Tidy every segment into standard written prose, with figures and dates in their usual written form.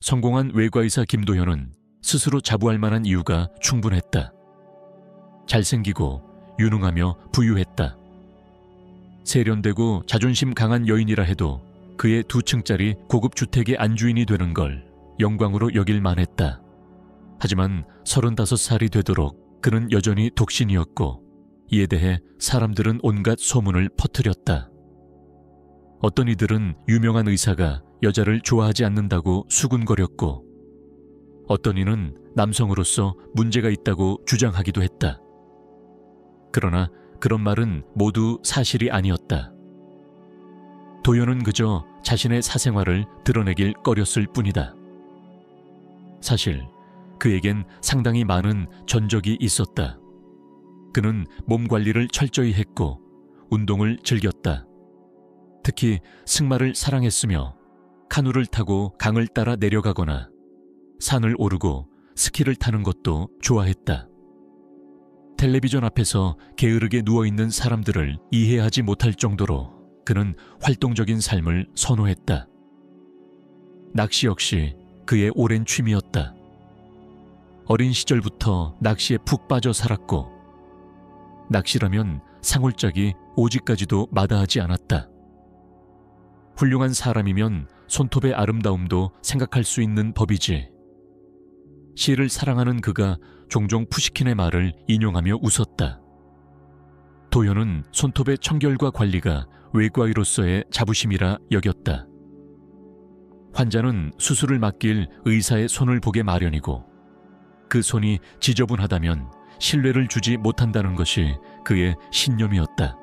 성공한 외과의사 김도현은 스스로 자부할 만한 이유가 충분했다. 잘생기고 유능하며 부유했다. 세련되고 자존심 강한 여인이라 해도 그의 2층짜리 고급 주택의 안주인이 되는 걸 영광으로 여길 만했다. 하지만 35살이 되도록 그는 여전히 독신이었고 이에 대해 사람들은 온갖 소문을 퍼뜨렸다. 어떤 이들은 유명한 의사가 여자를 좋아하지 않는다고 수군거렸고 어떤 이는 남성으로서 문제가 있다고 주장하기도 했다. 그러나 그런 말은 모두 사실이 아니었다. 도연은 그저 자신의 사생활을 드러내길 꺼렸을 뿐이다. 사실 그에겐 상당히 많은 전적이 있었다. 그는 몸 관리를 철저히 했고 운동을 즐겼다. 특히 승마를 사랑했으며 카누를 타고 강을 따라 내려가거나 산을 오르고 스키를 타는 것도 좋아했다. 텔레비전 앞에서 게으르게 누워있는 사람들을 이해하지 못할 정도로 그는 활동적인 삶을 선호했다. 낚시 역시 그의 오랜 취미였다. 어린 시절부터 낚시에 푹 빠져 살았고 낚시라면 상홀짝이 오지까지도 마다하지 않았다. 훌륭한 사람이면 손톱의 아름다움도 생각할 수 있는 법이지. 시를 사랑하는 그가 종종 푸시킨의 말을 인용하며 웃었다. 도연은 손톱의 청결과 관리가 외과의로서의 자부심이라 여겼다. 환자는 수술을 맡길 의사의 손을 보게 마련이고 그 손이 지저분하다면 신뢰를 주지 못한다는 것이 그의 신념이었다.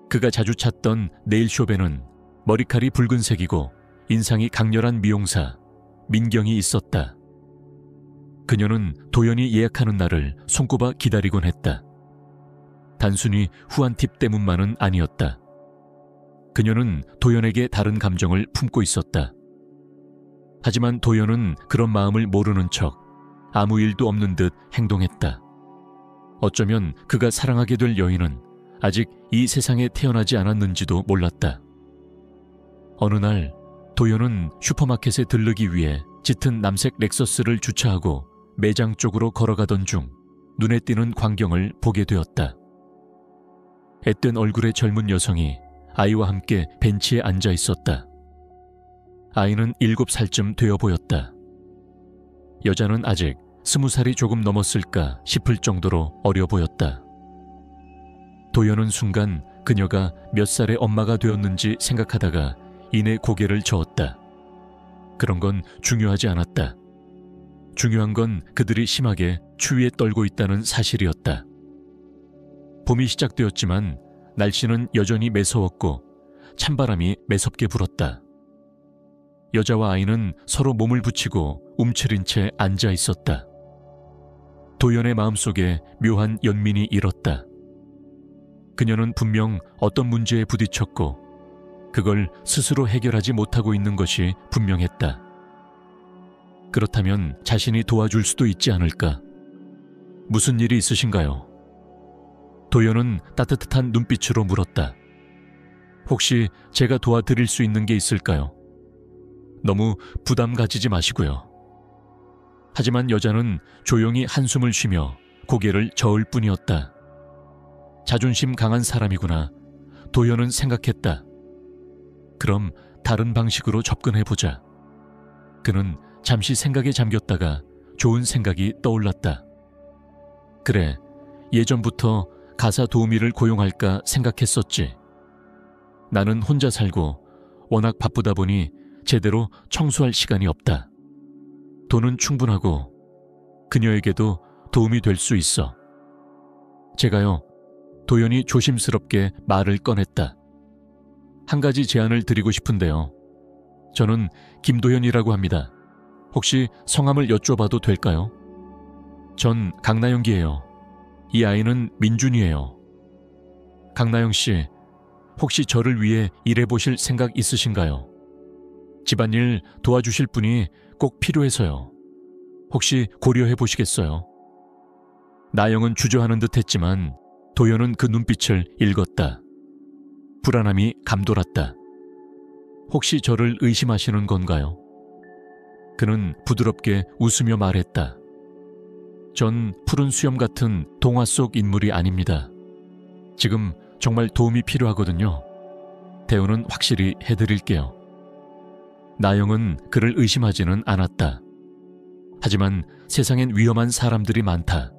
그가 자주 찾던 네일숍에는 머리칼이 붉은색이고 인상이 강렬한 미용사 민경이 있었다. 그녀는 도연이 예약하는 날을 손꼽아 기다리곤 했다. 단순히 후한 팁 때문만은 아니었다. 그녀는 도연에게 다른 감정을 품고 있었다. 하지만 도연은 그런 마음을 모르는 척 아무 일도 없는 듯 행동했다. 어쩌면 그가 사랑하게 될 여인은 아직 이 세상에 태어나지 않았는지도 몰랐다. 어느 날 도연은 슈퍼마켓에 들르기 위해 짙은 남색 렉서스를 주차하고 매장 쪽으로 걸어가던 중 눈에 띄는 광경을 보게 되었다. 앳된 얼굴의 젊은 여성이 아이와 함께 벤치에 앉아 있었다. 아이는 7살쯤 되어 보였다. 여자는 아직 20살이 조금 넘었을까 싶을 정도로 어려 보였다. 도연은 순간 그녀가 몇 살의 엄마가 되었는지 생각하다가 이내 고개를 저었다. 그런 건 중요하지 않았다. 중요한 건 그들이 심하게 추위에 떨고 있다는 사실이었다. 봄이 시작되었지만 날씨는 여전히 매서웠고 찬바람이 매섭게 불었다. 여자와 아이는 서로 몸을 붙이고 움츠린 채 앉아 있었다. 도연의 마음속에 묘한 연민이 일었다. 그녀는 분명 어떤 문제에 부딪혔고 그걸 스스로 해결하지 못하고 있는 것이 분명했다. 그렇다면 자신이 도와줄 수도 있지 않을까? 무슨 일이 있으신가요? 도연은 따뜻한 눈빛으로 물었다. 혹시 제가 도와드릴 수 있는 게 있을까요? 너무 부담 가지지 마시고요. 하지만 여자는 조용히 한숨을 쉬며 고개를 저을 뿐이었다. 자존심 강한 사람이구나. 도연은 생각했다. 그럼 다른 방식으로 접근해보자. 그는 잠시 생각에 잠겼다가 좋은 생각이 떠올랐다. 그래, 예전부터 가사 도우미를 고용할까 생각했었지. 나는 혼자 살고 워낙 바쁘다 보니 제대로 청소할 시간이 없다. 돈은 충분하고 그녀에게도 도움이 될 수 있어. 제가요, 도연이 조심스럽게 말을 꺼냈다. 한 가지 제안을 드리고 싶은데요. 저는 김도현이라고 합니다. 혹시 성함을 여쭤봐도 될까요? 전 강나영기예요. 이 아이는 민준이에요. 강나영 씨, 혹시 저를 위해 일해보실 생각 있으신가요? 집안일 도와주실 분이 꼭 필요해서요. 혹시 고려해보시겠어요? 나영은 주저하는 듯 했지만 도연은 그 눈빛을 읽었다. 불안함이 감돌았다. 혹시 저를 의심하시는 건가요? 그는 부드럽게 웃으며 말했다. 전 푸른 수염 같은 동화 속 인물이 아닙니다. 지금 정말 도움이 필요하거든요. 대우는 확실히 해드릴게요. 나영은 그를 의심하지는 않았다. 하지만 세상엔 위험한 사람들이 많다.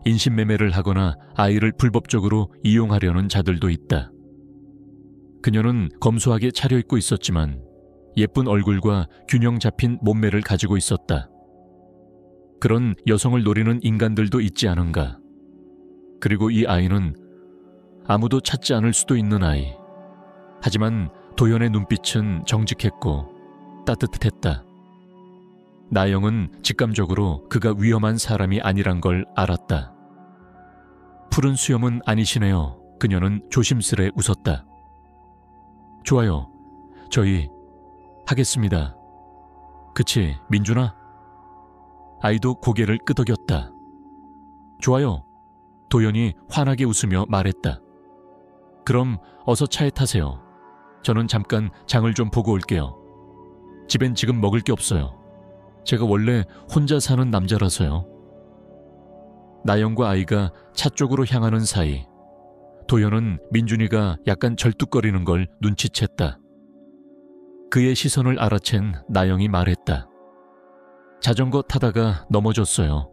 인신매매를 하거나 아이를 불법적으로 이용하려는 자들도 있다. 그녀는 검소하게 차려입고 있었지만 예쁜 얼굴과 균형 잡힌 몸매를 가지고 있었다. 그런 여성을 노리는 인간들도 있지 않은가. 그리고 이 아이는 아무도 찾지 않을 수도 있는 아이. 하지만 도연의 눈빛은 정직했고 따뜻했다. 나영은 직감적으로 그가 위험한 사람이 아니란 걸 알았다. 푸른 수염은 아니시네요. 그녀는 조심스레 웃었다. 좋아요. 저희 하겠습니다. 그치, 민준아? 아이도 고개를 끄덕였다. 좋아요. 도연이 환하게 웃으며 말했다. 그럼 어서 차에 타세요. 저는 잠깐 장을 좀 보고 올게요. 집엔 지금 먹을 게 없어요. 제가 원래 혼자 사는 남자라서요. 나영과 아이가 차 쪽으로 향하는 사이 도연은 민준이가 약간 절뚝거리는 걸 눈치챘다. 그의 시선을 알아챈 나영이 말했다. 자전거 타다가 넘어졌어요.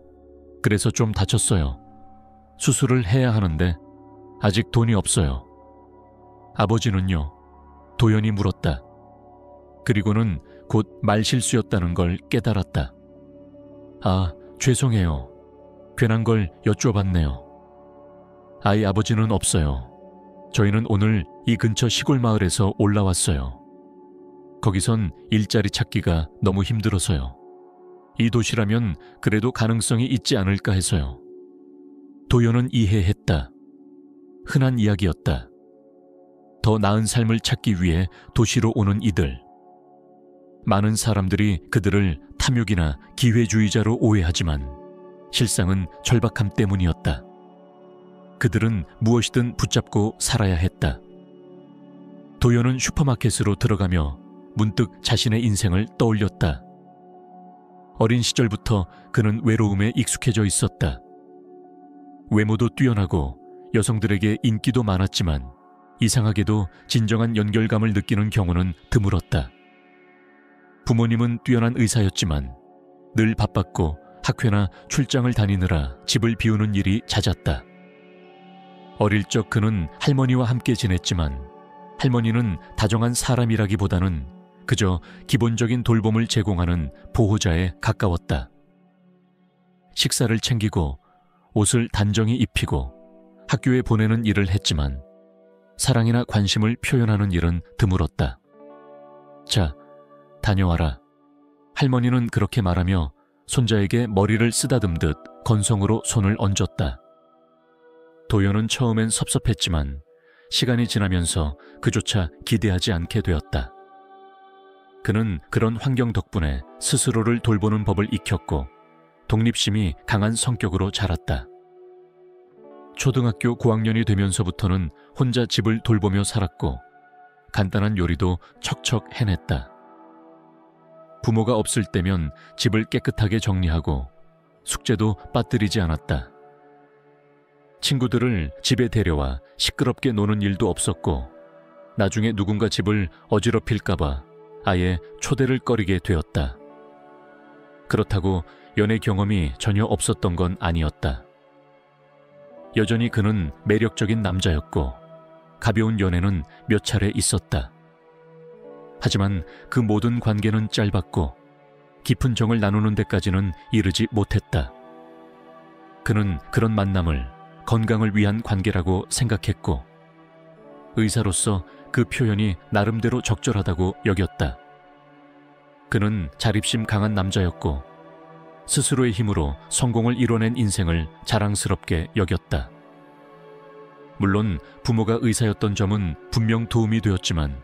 그래서 좀 다쳤어요. 수술을 해야 하는데 아직 돈이 없어요. 아버지는요? 도연이 물었다. 그리고는 곧 말실수였다는 걸 깨달았다. 아, 죄송해요. 괜한 걸 여쭈어봤네요. 아이 아버지는 없어요. 저희는 오늘 이 근처 시골 마을에서 올라왔어요. 거기선 일자리 찾기가 너무 힘들어서요. 이 도시라면 그래도 가능성이 있지 않을까 해서요. 도연은 이해했다. 흔한 이야기였다. 더 나은 삶을 찾기 위해 도시로 오는 이들. 많은 사람들이 그들을 탐욕이나 기회주의자로 오해하지만 실상은 절박함 때문이었다. 그들은 무엇이든 붙잡고 살아야 했다. 도연은 슈퍼마켓으로 들어가며 문득 자신의 인생을 떠올렸다. 어린 시절부터 그는 외로움에 익숙해져 있었다. 외모도 뛰어나고 여성들에게 인기도 많았지만 이상하게도 진정한 연결감을 느끼는 경우는 드물었다. 부모님은 뛰어난 의사였지만 늘 바빴고 학회나 출장을 다니느라 집을 비우는 일이 잦았다. 어릴 적 그는 할머니와 함께 지냈지만 할머니는 다정한 사람이라기보다는 그저 기본적인 돌봄을 제공하는 보호자에 가까웠다. 식사를 챙기고 옷을 단정히 입히고 학교에 보내는 일을 했지만 사랑이나 관심을 표현하는 일은 드물었다. 자, 다녀와라. 할머니는 그렇게 말하며 손자에게 머리를 쓰다듬듯 건성으로 손을 얹었다. 도연은 처음엔 섭섭했지만 시간이 지나면서 그조차 기대하지 않게 되었다. 그는 그런 환경 덕분에 스스로를 돌보는 법을 익혔고 독립심이 강한 성격으로 자랐다. 초등학교 고학년이 되면서부터는 혼자 집을 돌보며 살았고 간단한 요리도 척척 해냈다. 부모가 없을 때면 집을 깨끗하게 정리하고 숙제도 빠뜨리지 않았다. 친구들을 집에 데려와 시끄럽게 노는 일도 없었고 나중에 누군가 집을 어지럽힐까봐 아예 초대를 꺼리게 되었다. 그렇다고 연애 경험이 전혀 없었던 건 아니었다. 여전히 그는 매력적인 남자였고 가벼운 연애는 몇 차례 있었다. 하지만 그 모든 관계는 짧았고 깊은 정을 나누는 데까지는 이르지 못했다. 그는 그런 만남을 건강을 위한 관계라고 생각했고 의사로서 그 표현이 나름대로 적절하다고 여겼다. 그는 자립심 강한 남자였고 스스로의 힘으로 성공을 이뤄낸 인생을 자랑스럽게 여겼다. 물론 부모가 의사였던 점은 분명 도움이 되었지만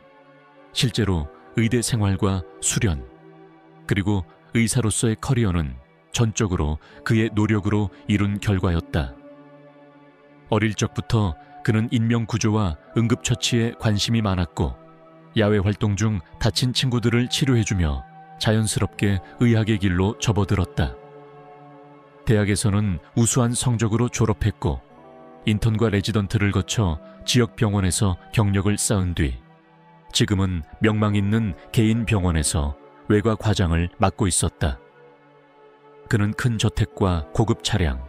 실제로 의대 생활과 수련 그리고 의사로서의 커리어는 전적으로 그의 노력으로 이룬 결과였다. 어릴 적부터 그는 인명구조와 응급처치에 관심이 많았고 야외 활동 중 다친 친구들을 치료해주며 자연스럽게 의학의 길로 접어들었다. 대학에서는 우수한 성적으로 졸업했고 인턴과 레지던트를 거쳐 지역 병원에서 경력을 쌓은 뒤 지금은 명망 있는 개인 병원에서 외과 과장을 맡고 있었다. 그는 큰 저택과 고급 차량,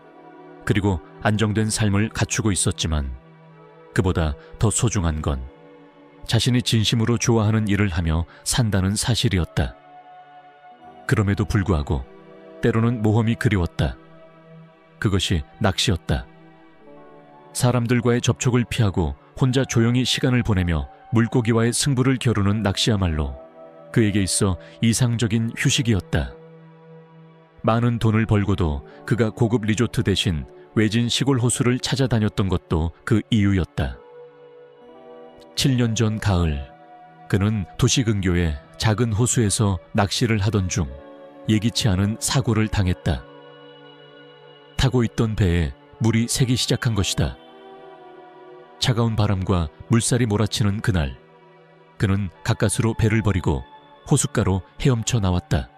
그리고 안정된 삶을 갖추고 있었지만 그보다 더 소중한 건 자신이 진심으로 좋아하는 일을 하며 산다는 사실이었다. 그럼에도 불구하고 때로는 모험이 그리웠다. 그것이 낚시였다. 사람들과의 접촉을 피하고 혼자 조용히 시간을 보내며 물고기와의 승부를 겨루는 낚시야말로 그에게 있어 이상적인 휴식이었다. 많은 돈을 벌고도 그가 고급 리조트 대신 외진 시골 호수를 찾아다녔던 것도 그 이유였다. 7년 전 가을, 그는 도시 근교의 작은 호수에서 낚시를 하던 중 예기치 않은 사고를 당했다. 타고 있던 배에 물이 새기 시작한 것이다. 차가운 바람과 물살이 몰아치는 그날, 그는 가까스로 배를 버리고 호숫가로 헤엄쳐 나왔다.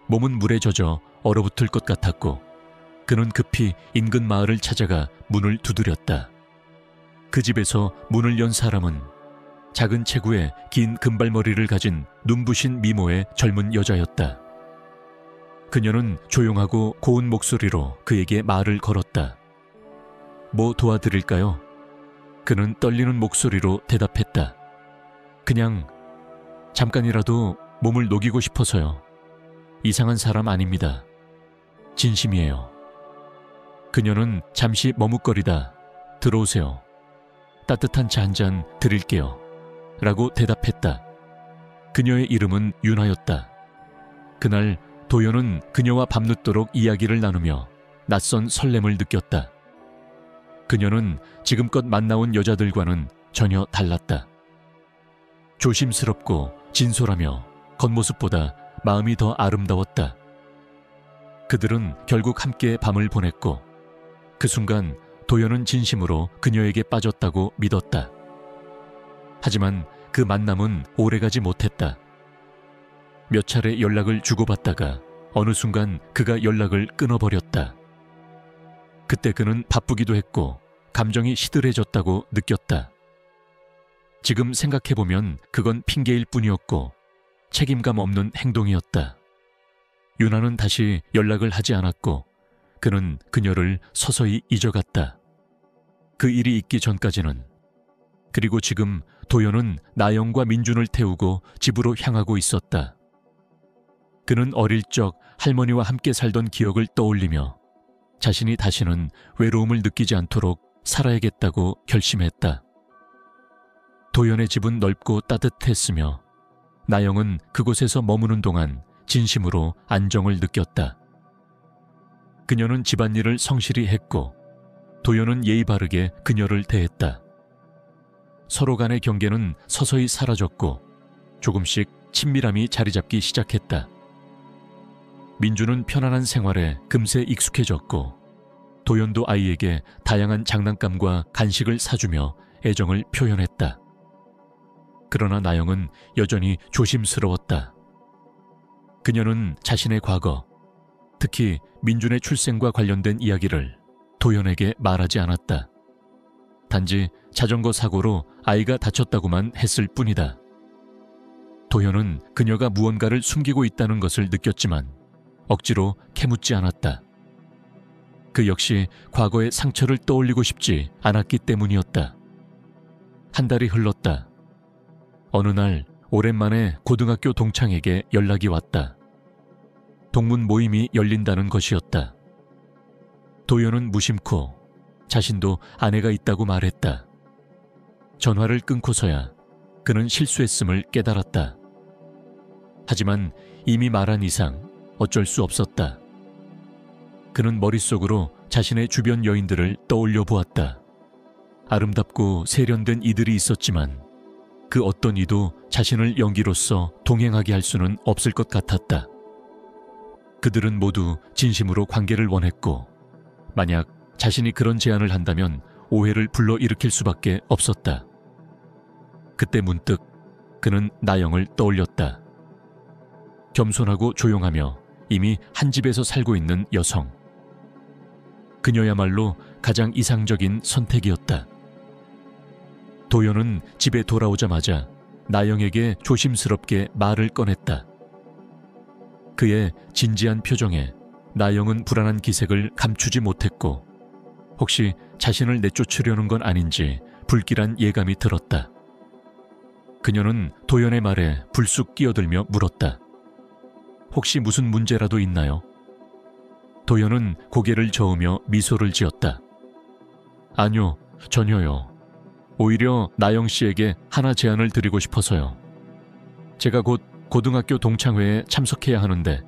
몸은 물에 젖어 얼어붙을 것 같았고 그는 급히 인근 마을을 찾아가 문을 두드렸다. 그 집에서 문을 연 사람은 작은 체구에 긴 금발머리를 가진 눈부신 미모의 젊은 여자였다. 그녀는 조용하고 고운 목소리로 그에게 말을 걸었다. 뭐 도와드릴까요? 그는 떨리는 목소리로 대답했다. 그냥 잠깐이라도 몸을 녹이고 싶어서요. 이상한 사람 아닙니다. 진심이에요. 그녀는 잠시 머뭇거리다 들어오세요. 따뜻한 차 한 잔 드릴게요. 라고 대답했다. 그녀의 이름은 윤하였다. 그날 도연은 그녀와 밤늦도록 이야기를 나누며 낯선 설렘을 느꼈다. 그녀는 지금껏 만나온 여자들과는 전혀 달랐다. 조심스럽고 진솔하며 겉모습보다 마음이 더 아름다웠다. 그들은 결국 함께 밤을 보냈고 그 순간 도연은 진심으로 그녀에게 빠졌다고 믿었다. 하지만 그 만남은 오래가지 못했다. 몇 차례 연락을 주고받다가 어느 순간 그가 연락을 끊어버렸다. 그때 그는 바쁘기도 했고 감정이 시들해졌다고 느꼈다. 지금 생각해보면 그건 핑계일 뿐이었고 책임감 없는 행동이었다. 윤아는 다시 연락을 하지 않았고 그는 그녀를 서서히 잊어갔다. 그 일이 있기 전까지는. 그리고 지금 도연은 나영과 민준을 태우고 집으로 향하고 있었다. 그는 어릴 적 할머니와 함께 살던 기억을 떠올리며 자신이 다시는 외로움을 느끼지 않도록 살아야겠다고 결심했다. 도연의 집은 넓고 따뜻했으며 나영은 그곳에서 머무는 동안 진심으로 안정을 느꼈다. 그녀는 집안일을 성실히 했고 도연은 예의 바르게 그녀를 대했다. 서로 간의 경계는 서서히 사라졌고 조금씩 친밀함이 자리 잡기 시작했다. 민주는 편안한 생활에 금세 익숙해졌고 도연도 아이에게 다양한 장난감과 간식을 사주며 애정을 표현했다. 그러나 나영은 여전히 조심스러웠다. 그녀는 자신의 과거, 특히 민준의 출생과 관련된 이야기를 도연에게 말하지 않았다. 단지 자전거 사고로 아이가 다쳤다고만 했을 뿐이다. 도연은 그녀가 무언가를 숨기고 있다는 것을 느꼈지만 억지로 캐묻지 않았다. 그 역시 과거의 상처를 떠올리고 싶지 않았기 때문이었다. 한 달이 흘렀다. 어느 날 오랜만에 고등학교 동창에게 연락이 왔다. 동문 모임이 열린다는 것이었다. 도연은 무심코 자신도 아내가 있다고 말했다. 전화를 끊고서야 그는 실수했음을 깨달았다. 하지만 이미 말한 이상 어쩔 수 없었다. 그는 머릿속으로 자신의 주변 여인들을 떠올려 보았다. 아름답고 세련된 이들이 있었지만 그 어떤 이도 자신을 연기로서 동행하게 할 수는 없을 것 같았다. 그들은 모두 진심으로 관계를 원했고 만약 자신이 그런 제안을 한다면 오해를 불러일으킬 수밖에 없었다. 그때 문득 그는 나영을 떠올렸다. 겸손하고 조용하며 이미 한 집에서 살고 있는 여성. 그녀야말로 가장 이상적인 선택이었다. 도연은 집에 돌아오자마자 나영에게 조심스럽게 말을 꺼냈다. 그의 진지한 표정에 나영은 불안한 기색을 감추지 못했고 혹시 자신을 내쫓으려는 건 아닌지 불길한 예감이 들었다. 그녀는 도연의 말에 불쑥 끼어들며 물었다. 혹시 무슨 문제라도 있나요? 도연은 고개를 저으며 미소를 지었다. 아니요, 전혀요. 오히려 나영 씨에게 하나 제안을 드리고 싶어서요. 제가 곧 고등학교 동창회에 참석해야 하는데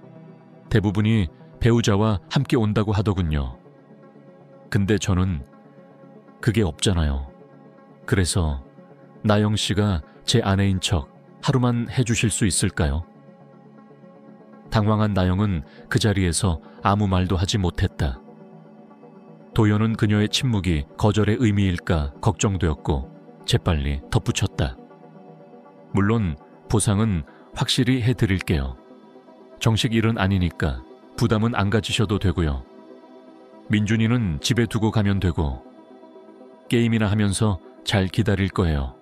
대부분이 배우자와 함께 온다고 하더군요. 근데 저는 그게 없잖아요. 그래서 나영 씨가 제 아내인 척 하루만 해주실 수 있을까요? 당황한 나영은 그 자리에서 아무 말도 하지 못했다. 도연은 그녀의 침묵이 거절의 의미일까 걱정되었고 재빨리 덧붙였다. 물론 보상은 확실히 해드릴게요. 정식 일은 아니니까 부담은 안 가지셔도 되고요. 민준이는 집에 두고 가면 되고 게임이나 하면서 잘 기다릴 거예요.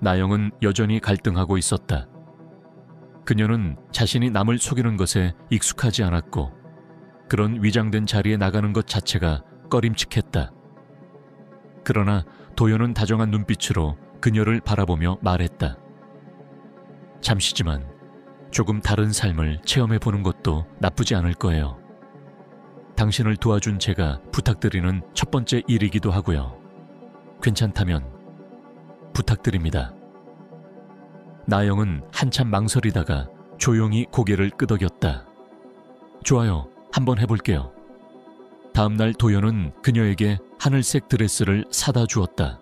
나영은 여전히 갈등하고 있었다. 그녀는 자신이 남을 속이는 것에 익숙하지 않았고 그런 위장된 자리에 나가는 것 자체가 꺼림칙했다. 그러나 도연은 다정한 눈빛으로 그녀를 바라보며 말했다. 잠시지만 조금 다른 삶을 체험해보는 것도 나쁘지 않을 거예요. 당신을 도와준 제가 부탁드리는 첫 번째 일이기도 하고요. 괜찮다면 부탁드립니다. 나영은 한참 망설이다가 조용히 고개를 끄덕였다. 좋아요, 한번 해볼게요. 다음날 도연은 그녀에게 하늘색 드레스를 사다 주었다.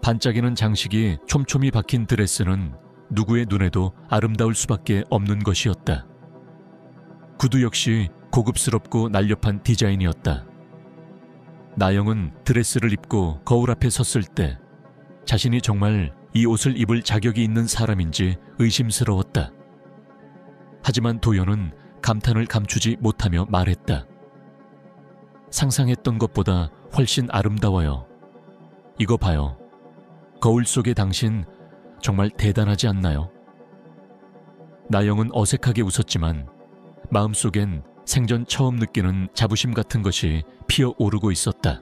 반짝이는 장식이 촘촘히 박힌 드레스는 누구의 눈에도 아름다울 수밖에 없는 것이었다. 구두 역시 고급스럽고 날렵한 디자인이었다. 나영은 드레스를 입고 거울 앞에 섰을 때 자신이 정말 이 옷을 입을 자격이 있는 사람인지 의심스러웠다. 하지만 도연은 감탄을 감추지 못하며 말했다. 상상했던 것보다 훨씬 아름다워요. 이거 봐요. 거울 속의 당신 정말 대단하지 않나요? 나영은 어색하게 웃었지만 마음속엔 생전 처음 느끼는 자부심 같은 것이 피어오르고 있었다.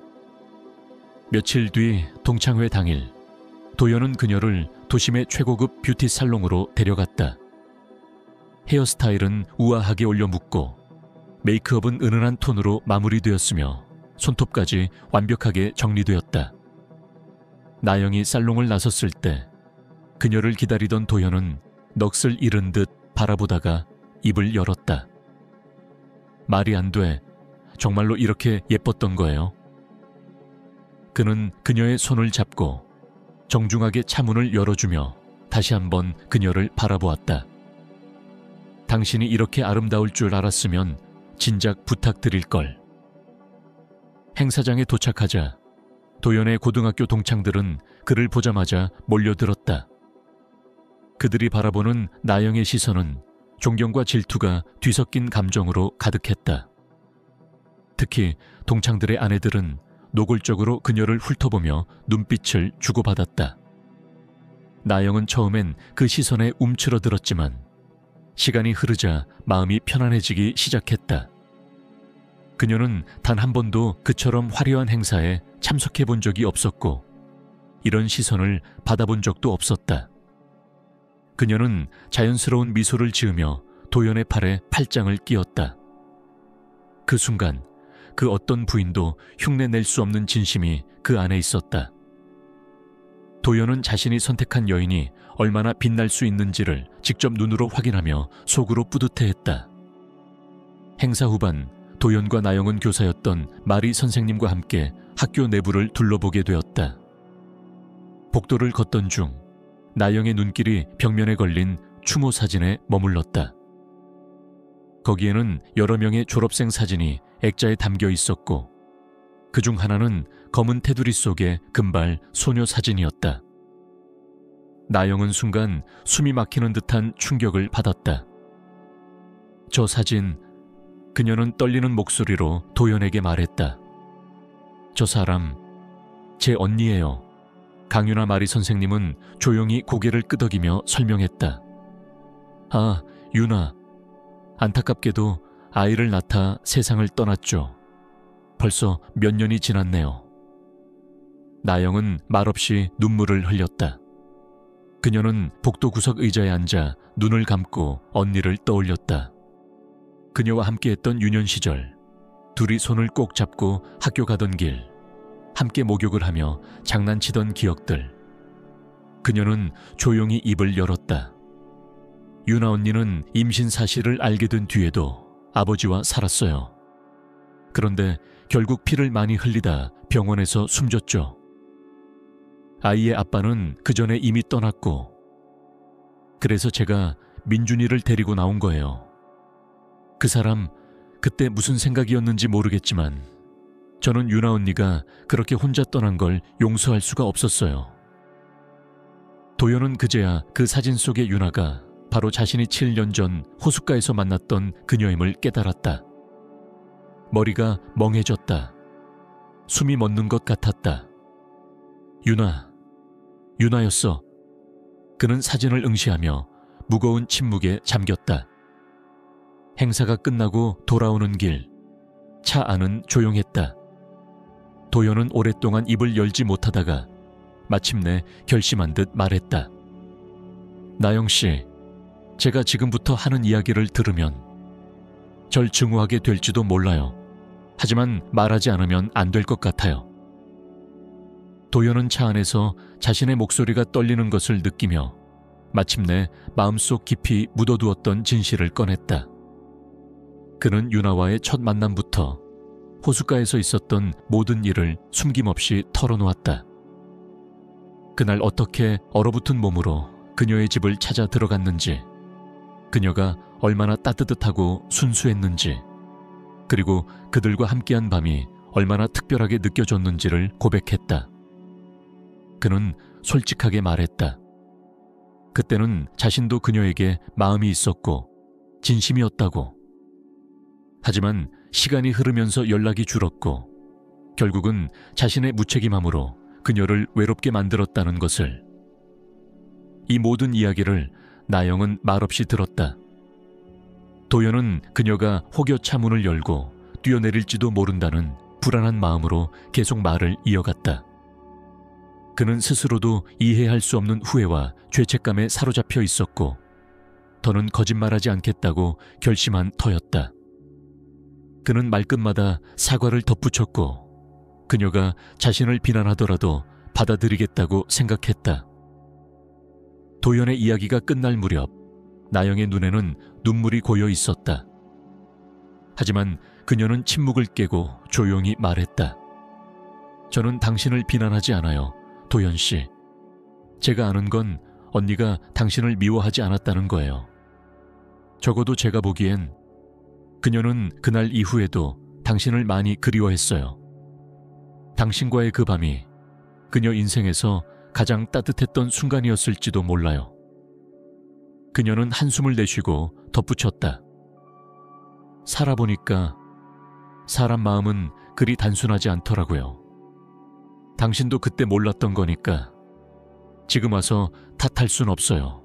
며칠 뒤 동창회 당일, 도연은 그녀를 도심의 최고급 뷰티 살롱으로 데려갔다. 헤어스타일은 우아하게 올려 묶고 메이크업은 은은한 톤으로 마무리되었으며 손톱까지 완벽하게 정리되었다. 나영이 살롱을 나섰을 때 그녀를 기다리던 도연은 넋을 잃은 듯 바라보다가 입을 열었다. 말이 안 돼. 정말로 이렇게 예뻤던 거예요? 그는 그녀의 손을 잡고 정중하게 차문을 열어주며 다시 한번 그녀를 바라보았다. 당신이 이렇게 아름다울 줄 알았으면 진작 부탁드릴걸. 행사장에 도착하자 도연의 고등학교 동창들은 그를 보자마자 몰려들었다. 그들이 바라보는 나영의 시선은 존경과 질투가 뒤섞인 감정으로 가득했다. 특히 동창들의 아내들은 노골적으로 그녀를 훑어보며 눈빛을 주고받았다. 나영은 처음엔 그 시선에 움츠러들었지만 시간이 흐르자 마음이 편안해지기 시작했다. 그녀는 단 한 번도 그처럼 화려한 행사에 참석해 본 적이 없었고 이런 시선을 받아본 적도 없었다. 그녀는 자연스러운 미소를 지으며 도연의 팔에 팔짱을 끼웠다. 그 순간 그 어떤 부인도 흉내낼 수 없는 진심이 그 안에 있었다. 도연은 자신이 선택한 여인이 얼마나 빛날 수 있는지를 직접 눈으로 확인하며 속으로 뿌듯해했다. 행사 후반 도연과 나영은 교사였던 마리 선생님과 함께 학교 내부를 둘러보게 되었다. 복도를 걷던 중 나영의 눈길이 벽면에 걸린 추모 사진에 머물렀다. 거기에는 여러 명의 졸업생 사진이 액자에 담겨 있었고 그중 하나는 검은 테두리 속의 금발 소녀 사진이었다. 나영은 순간 숨이 막히는 듯한 충격을 받았다. 저 사진, 그녀는 떨리는 목소리로 도연에게 말했다. 저 사람, 제 언니예요. 강유나 마리 선생님은 조용히 고개를 끄덕이며 설명했다. 아, 유나. 안타깝게도 아이를 낳다 세상을 떠났죠. 벌써 몇 년이 지났네요. 나영은 말없이 눈물을 흘렸다. 그녀는 복도 구석 의자에 앉아 눈을 감고 언니를 떠올렸다. 그녀와 함께했던 유년 시절, 둘이 손을 꼭 잡고 학교 가던 길, 함께 목욕을 하며 장난치던 기억들. 그녀는 조용히 입을 열었다. 유나 언니는 임신 사실을 알게 된 뒤에도 아버지와 살았어요. 그런데 결국 피를 많이 흘리다 병원에서 숨졌죠. 아이의 아빠는 그 전에 이미 떠났고, 그래서 제가 민준이를 데리고 나온 거예요. 그 사람 그때 무슨 생각이었는지 모르겠지만 저는 유나 언니가 그렇게 혼자 떠난 걸 용서할 수가 없었어요. 도연은 그제야 그 사진 속의 유나가 바로 자신이 7년 전 호숫가에서 만났던 그녀임을 깨달았다. 머리가 멍해졌다. 숨이 멎는 것 같았다. 유나였어. 그는 사진을 응시하며 무거운 침묵에 잠겼다. 행사가 끝나고 돌아오는 길, 차 안은 조용했다. 도연은 오랫동안 입을 열지 못하다가 마침내 결심한 듯 말했다. 나영씨, 제가 지금부터 하는 이야기를 들으면 절 증오하게 될지도 몰라요. 하지만 말하지 않으면 안 될 것 같아요. 도연은 차 안에서 자신의 목소리가 떨리는 것을 느끼며 마침내 마음속 깊이 묻어두었던 진실을 꺼냈다. 그는 유나와의 첫 만남부터 호숫가에서 있었던 모든 일을 숨김없이 털어놓았다. 그날 어떻게 얼어붙은 몸으로 그녀의 집을 찾아 들어갔는지, 그녀가 얼마나 따뜻하고 순수했는지, 그리고 그들과 함께한 밤이 얼마나 특별하게 느껴졌는지를 고백했다. 그는 솔직하게 말했다. 그때는 자신도 그녀에게 마음이 있었고 진심이었다고. 하지만 시간이 흐르면서 연락이 줄었고 결국은 자신의 무책임함으로 그녀를 외롭게 만들었다는 것을. 이 모든 이야기를 나영은 말없이 들었다. 도연은 그녀가 혹여 차 문을 열고 뛰어내릴지도 모른다는 불안한 마음으로 계속 말을 이어갔다. 그는 스스로도 이해할 수 없는 후회와 죄책감에 사로잡혀 있었고 더는 거짓말하지 않겠다고 결심한 터였다. 그는 말끝마다 사과를 덧붙였고 그녀가 자신을 비난하더라도 받아들이겠다고 생각했다. 도연의 이야기가 끝날 무렵 나영의 눈에는 눈물이 고여 있었다. 하지만 그녀는 침묵을 깨고 조용히 말했다. 저는 당신을 비난하지 않아요, 도연 씨. 제가 아는 건 언니가 당신을 미워하지 않았다는 거예요. 적어도 제가 보기엔 그녀는 그날 이후에도 당신을 많이 그리워했어요. 당신과의 그 밤이 그녀 인생에서 가장 따뜻했던 순간이었을지도 몰라요. 그녀는 한숨을 내쉬고 덧붙였다. 살아보니까 사람 마음은 그리 단순하지 않더라고요. 당신도 그때 몰랐던 거니까 지금 와서 탓할 순 없어요.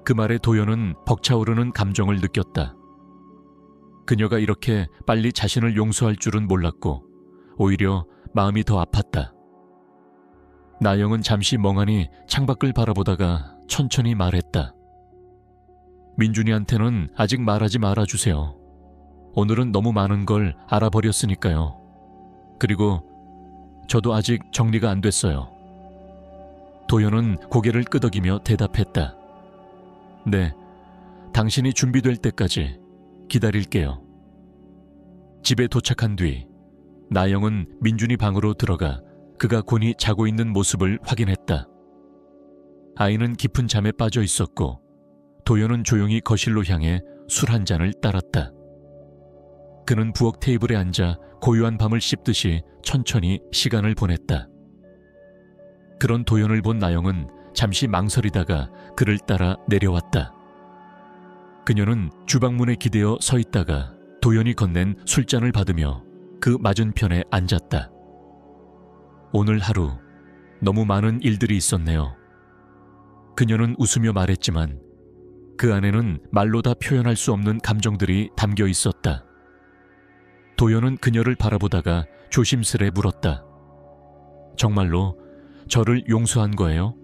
그 말에 도연은 벅차오르는 감정을 느꼈다. 그녀가 이렇게 빨리 자신을 용서할 줄은 몰랐고 오히려 마음이 더 아팠다. 나영은 잠시 멍하니 창밖을 바라보다가 천천히 말했다. 민준이한테는 아직 말하지 말아주세요. 오늘은 너무 많은 걸 알아버렸으니까요. 그리고 저도 아직 정리가 안 됐어요. 도연은 고개를 끄덕이며 대답했다. 네, 당신이 준비될 때까지 기다릴게요. 집에 도착한 뒤 나영은 민준이 방으로 들어가 그가 곤히 자고 있는 모습을 확인했다. 아이는 깊은 잠에 빠져 있었고 도연은 조용히 거실로 향해 술 한 잔을 따랐다. 그는 부엌 테이블에 앉아 고요한 밤을 씹듯이 천천히 시간을 보냈다. 그런 도연을 본 나영은 잠시 망설이다가 그를 따라 내려왔다. 그녀는 주방문에 기대어 서 있다가 도연이 건넨 술잔을 받으며 그 맞은편에 앉았다. 오늘 하루 너무 많은 일들이 있었네요. 그녀는 웃으며 말했지만 그 안에는 말로 다 표현할 수 없는 감정들이 담겨 있었다. 도연은 그녀를 바라보다가 조심스레 물었다. 정말로 저를 용서한 거예요?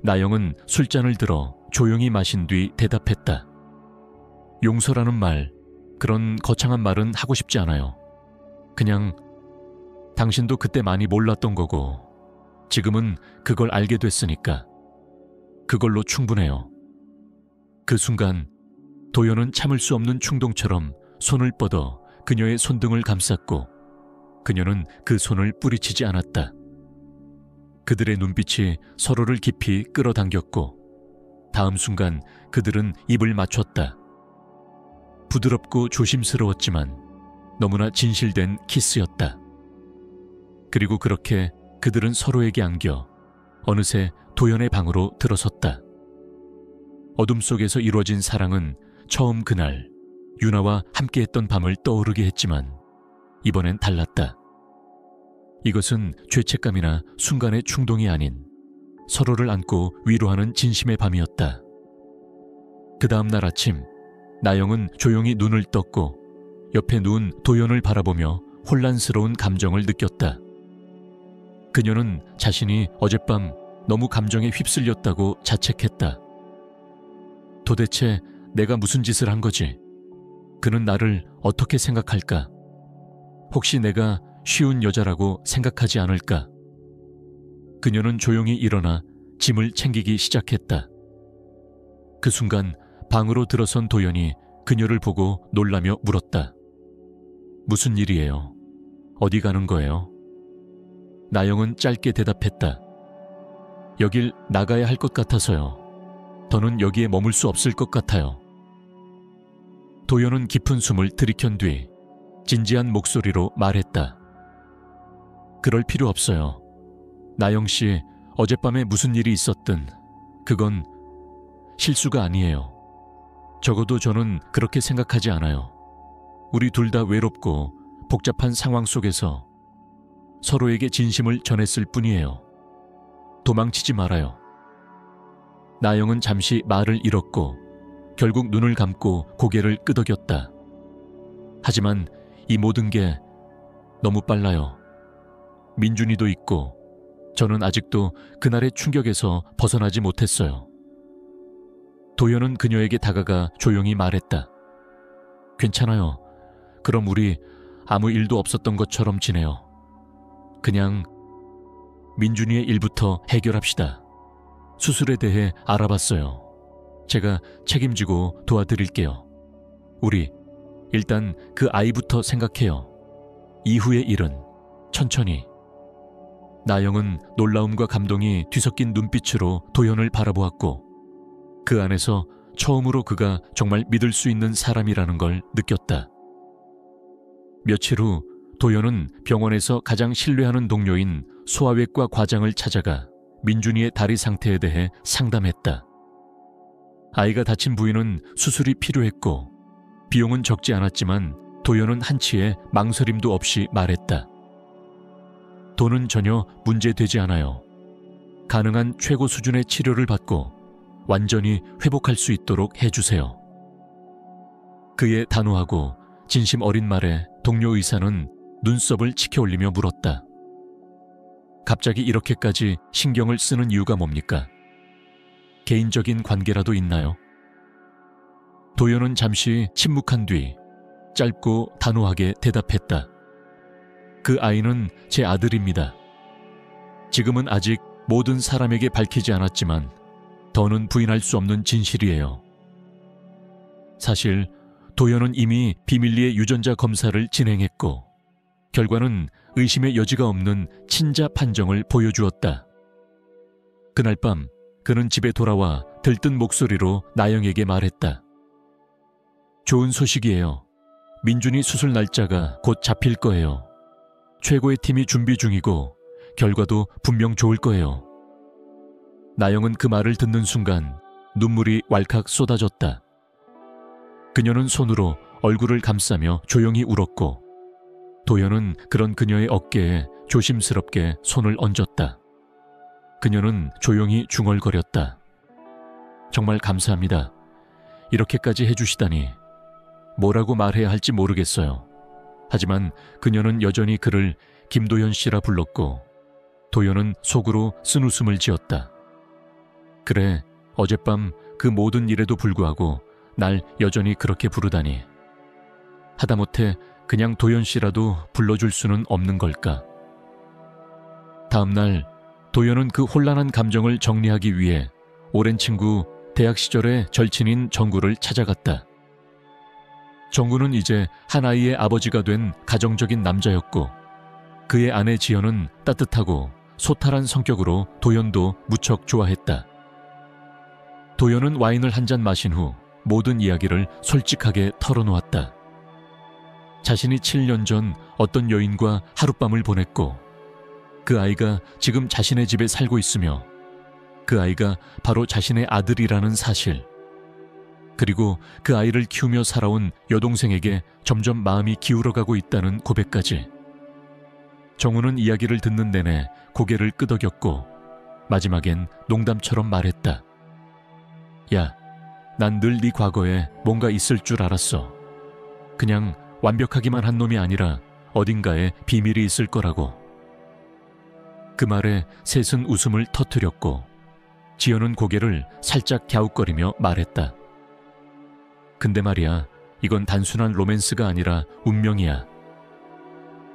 나영은 술잔을 들어 조용히 마신 뒤 대답했다. 용서라는 말, 그런 거창한 말은 하고 싶지 않아요. 그냥 당신도 그때 많이 몰랐던 거고 지금은 그걸 알게 됐으니까 그걸로 충분해요. 그 순간 도연은 참을 수 없는 충동처럼 손을 뻗어 그녀의 손등을 감쌌고 그녀는 그 손을 뿌리치지 않았다. 그들의 눈빛이 서로를 깊이 끌어당겼고 다음 순간 그들은 입을 맞췄다. 부드럽고 조심스러웠지만 너무나 진실된 키스였다. 그리고 그렇게 그들은 서로에게 안겨 어느새 도연의 방으로 들어섰다. 어둠 속에서 이루어진 사랑은 처음 그날 유나와 함께했던 밤을 떠오르게 했지만 이번엔 달랐다. 이것은 죄책감이나 순간의 충동이 아닌 서로를 안고 위로하는 진심의 밤이었다. 그 다음 날 아침 나영은 조용히 눈을 떴고 옆에 누운 도연을 바라보며 혼란스러운 감정을 느꼈다. 그녀는 자신이 어젯밤 너무 감정에 휩쓸렸다고 자책했다. 도대체 내가 무슨 짓을 한 거지? 그는 나를 어떻게 생각할까? 혹시 내가 쉬운 여자라고 생각하지 않을까? 그녀는 조용히 일어나 짐을 챙기기 시작했다. 그 순간 방으로 들어선 도연이 그녀를 보고 놀라며 물었다. 무슨 일이에요? 어디 가는 거예요? 나영은 짧게 대답했다. 여길 나가야 할 것 같아서요. 더는 여기에 머물 수 없을 것 같아요. 도연은 깊은 숨을 들이켠 뒤 진지한 목소리로 말했다. 그럴 필요 없어요. 나영 씨, 어젯밤에 무슨 일이 있었든 그건 실수가 아니에요. 적어도 저는 그렇게 생각하지 않아요. 우리 둘 다 외롭고 복잡한 상황 속에서 서로에게 진심을 전했을 뿐이에요. 도망치지 말아요. 나영은 잠시 말을 잃었고 결국 눈을 감고 고개를 끄덕였다. 하지만 이 모든 게 너무 빨라요. 민준이도 있고 저는 아직도 그날의 충격에서 벗어나지 못했어요. 도연은 그녀에게 다가가 조용히 말했다. 괜찮아요. 그럼 우리 아무 일도 없었던 것처럼 지내요. 그냥 민준이의 일부터 해결합시다. 수술에 대해 알아봤어요. 제가 책임지고 도와드릴게요. 우리 일단 그 아이부터 생각해요. 이후의 일은 천천히. 나영은 놀라움과 감동이 뒤섞인 눈빛으로 도연을 바라보았고 그 안에서 처음으로 그가 정말 믿을 수 있는 사람이라는 걸 느꼈다. 며칠 후 도연은 병원에서 가장 신뢰하는 동료인 소아외과 과장을 찾아가 민준이의 다리 상태에 대해 상담했다. 아이가 다친 부위는 수술이 필요했고 비용은 적지 않았지만 도연은 한치의 망설임도 없이 말했다. 돈은 전혀 문제되지 않아요. 가능한 최고 수준의 치료를 받고 완전히 회복할 수 있도록 해주세요. 그의 단호하고 진심 어린 말에 동료 의사는 눈썹을 치켜올리며 물었다. 갑자기 이렇게까지 신경을 쓰는 이유가 뭡니까? 개인적인 관계라도 있나요? 도연은 잠시 침묵한 뒤 짧고 단호하게 대답했다. 그 아이는 제 아들입니다. 지금은 아직 모든 사람에게 밝히지 않았지만 더는 부인할 수 없는 진실이에요. 사실 도연은 이미 비밀리에 유전자 검사를 진행했고 결과는 의심의 여지가 없는 친자 판정을 보여주었다. 그날 밤 그는 집에 돌아와 들뜬 목소리로 나영에게 말했다. 좋은 소식이에요. 민준이 수술 날짜가 곧 잡힐 거예요. 최고의 팀이 준비 중이고 결과도 분명 좋을 거예요. 나영은 그 말을 듣는 순간 눈물이 왈칵 쏟아졌다. 그녀는 손으로 얼굴을 감싸며 조용히 울었고 도연은 그런 그녀의 어깨에 조심스럽게 손을 얹었다. 그녀는 조용히 중얼거렸다. 정말 감사합니다. 이렇게까지 해주시다니. 뭐라고 말해야 할지 모르겠어요. 하지만 그녀는 여전히 그를 김도연 씨라 불렀고 도연은 속으로 쓴웃음을 지었다. 그래, 어젯밤 그 모든 일에도 불구하고 날 여전히 그렇게 부르다니. 하다못해 그냥 도연 씨라도 불러줄 수는 없는 걸까? 다음 날 도연은 그 혼란한 감정을 정리하기 위해 오랜 친구 대학 시절의 절친인 정구를 찾아갔다. 정구는 이제 한 아이의 아버지가 된 가정적인 남자였고 그의 아내 지연은 따뜻하고 소탈한 성격으로 도연도 무척 좋아했다. 도연은 와인을 한 잔 마신 후 모든 이야기를 솔직하게 털어놓았다. 자신이 7년 전 어떤 여인과 하룻밤을 보냈고 그 아이가 지금 자신의 집에 살고 있으며 그 아이가 바로 자신의 아들이라는 사실, 그리고 그 아이를 키우며 살아온 여동생에게 점점 마음이 기울어가고 있다는 고백까지. 정우는 이야기를 듣는 내내 고개를 끄덕였고 마지막엔 농담처럼 말했다. 야, 난 늘 네 과거에 뭔가 있을 줄 알았어. 그냥 완벽하기만 한 놈이 아니라 어딘가에 비밀이 있을 거라고. 그 말에 셋은 웃음을 터뜨렸고 지연은 고개를 살짝 갸웃거리며 말했다. 근데 말이야, 이건 단순한 로맨스가 아니라 운명이야.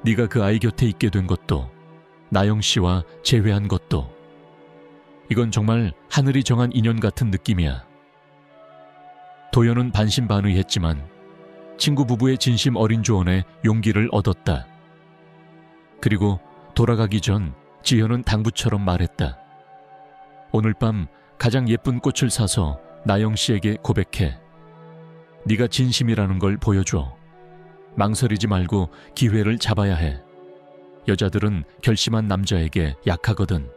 네가 그 아이 곁에 있게 된 것도, 나영 씨와 재회한 것도, 이건 정말 하늘이 정한 인연 같은 느낌이야. 도연은 반신반의했지만 친구 부부의 진심 어린 조언에 용기를 얻었다. 그리고 돌아가기 전 지현은 당부처럼 말했다. 오늘 밤 가장 예쁜 꽃을 사서 나영 씨에게 고백해. 네가 진심이라는 걸 보여줘. 망설이지 말고 기회를 잡아야 해. 여자들은 결심한 남자에게 약하거든.